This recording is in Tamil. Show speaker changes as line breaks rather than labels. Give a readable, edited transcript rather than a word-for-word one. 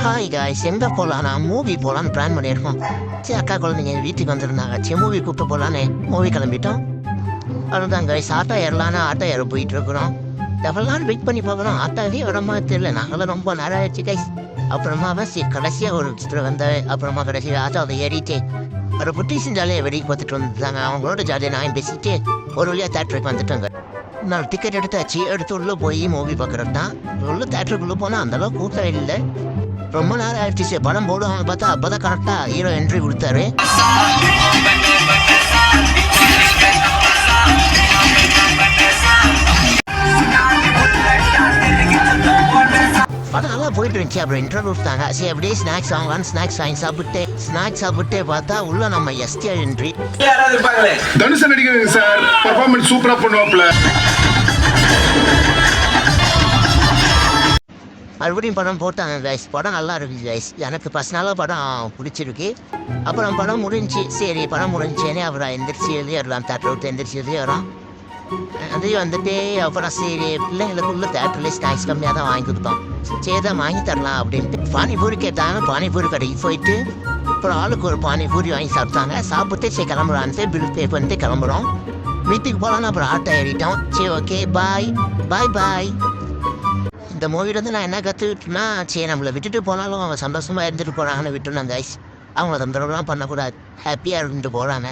ஹாய் காய்ஸ், எங்கே போகலாம்? நான் மூவி போகலான்னு பிளான் பண்ணியிருக்கோம். சரி, அக்கா குழந்தைங்க வீட்டுக்கு வந்துருந்தாங்க. சரி, மூவி கூப்பிட்டு போகலான்னு மூவி கிளம்பிட்டோம். அதுதான் காய்ஸ், ஆட்டோ ஏறலான்னு ஆட்டோ ஏற போயிட்டு இருக்கிறோம். எவ்வளோ வெயிட் பண்ணி பார்க்குறோம், ஆட்டோவே வரமா தெரியல. நாங்களும் ரொம்ப நேரம் ஆயிடுச்சு காய்ஸ். அப்புறமா சரி கடைசியாக ஒரு சித்திரம் வந்தேன். அப்புறமா கடைசியாக ஆட்டோவை ஏறிட்டு ஒரு புட்டிஷன் ஜாலியாக வெளியே பார்த்துட்டு வந்துட்டாங்க. அவங்களோட ஜாலியாக நான் பேசிட்டு ஒரு வழியாக தேட்டருக்கு வந்துட்டாங்க. நான் டிக்கெட் எடுத்து உள்ளே போய் மூவி பார்க்குறது தான். உள்ள தேட்டருக்குள்ளே போனால் அந்தளவுக்கு கூட்டம் இல்லை. ரொம்ப நேரம் ஆயிடுச்சு. படம் போடுவாங்க பார்த்தா அப்போ தான் கரெக்டாக ஹீரோ என்ட்ரி கொடுத்தாரு. படம் நல்லா போயிட்டு இருந்துச்சு. அப்புறம் இன்டர்வியூ கொடுத்தாங்க. சரி, அப்படியே ஸ்நாக்ஸ் வாங்கலான்னு ஸ்நாக்ஸ் வாங்கி சாப்பிட்டு பார்த்தா உள்ள நம்ம எஸ்டிஆர் என்ட்ரி.
தனுஷ் நடிக்கிறீங்க சார், பெர்ஃபார்மன்ஸ் சூப்பரா பண்ணுவாப்ல.
மறுபடியும் படம் போட்டாங்க கைஸ். படம் நல்லா இருக்கு கைஸ். எனக்கு பர்சனலாக படம் பிடிச்சிருக்கு. அப்புறம் படம் முடிஞ்சு சரி படம் முடிஞ்சேனே அப்புறம் எந்திரிச்சு எழுதிடலாம். தேட்டர் விட்டு எந்திரிச்சு எழுதிடுறோம். அதையும் வந்துட்டு அப்புறம் சரி பிள்ளைங்களுக்குள்ள தேட்டர்லேயே ஸ்நாக்ஸ் கம்மியாக தான் வாங்கி கொடுத்தோம். சரி தான் வாங்கி தரலாம் அப்படின்ட்டு பானிபூரி கேட்டாங்க. பானிபூரி கடைக்கு போயிட்டு அப்புறம் ஆளுக்கு ஒரு பானிபூரி வாங்கி சாப்பிட்டாங்க. சாப்பிட்டு சரி கிளம்புறான்ட்டு பில் பே பண்ணிட்டு கிளம்புறோம். வீட்டுக்கு போகலான்னு அப்புறம் ஆட்டோ ஏறிட்டோம். சரி, ஓகே, பாய் பாய் பாய். இந்த மூவிலேருந்து நான் என்ன கற்றுக்கிட்டேன்னா, சரி நம்மளை விட்டுட்டு போனாலும் அவங்க சந்தோஷமாக இருந்துட்டு போகிறாங்கன்னு விட்டுருந்தாங்க கைஸ். அவங்கள தொந்தரவுலாம் பண்ணக்கூடாது, ஹாப்பியாக இருந்துட்டு போகிறாங்க.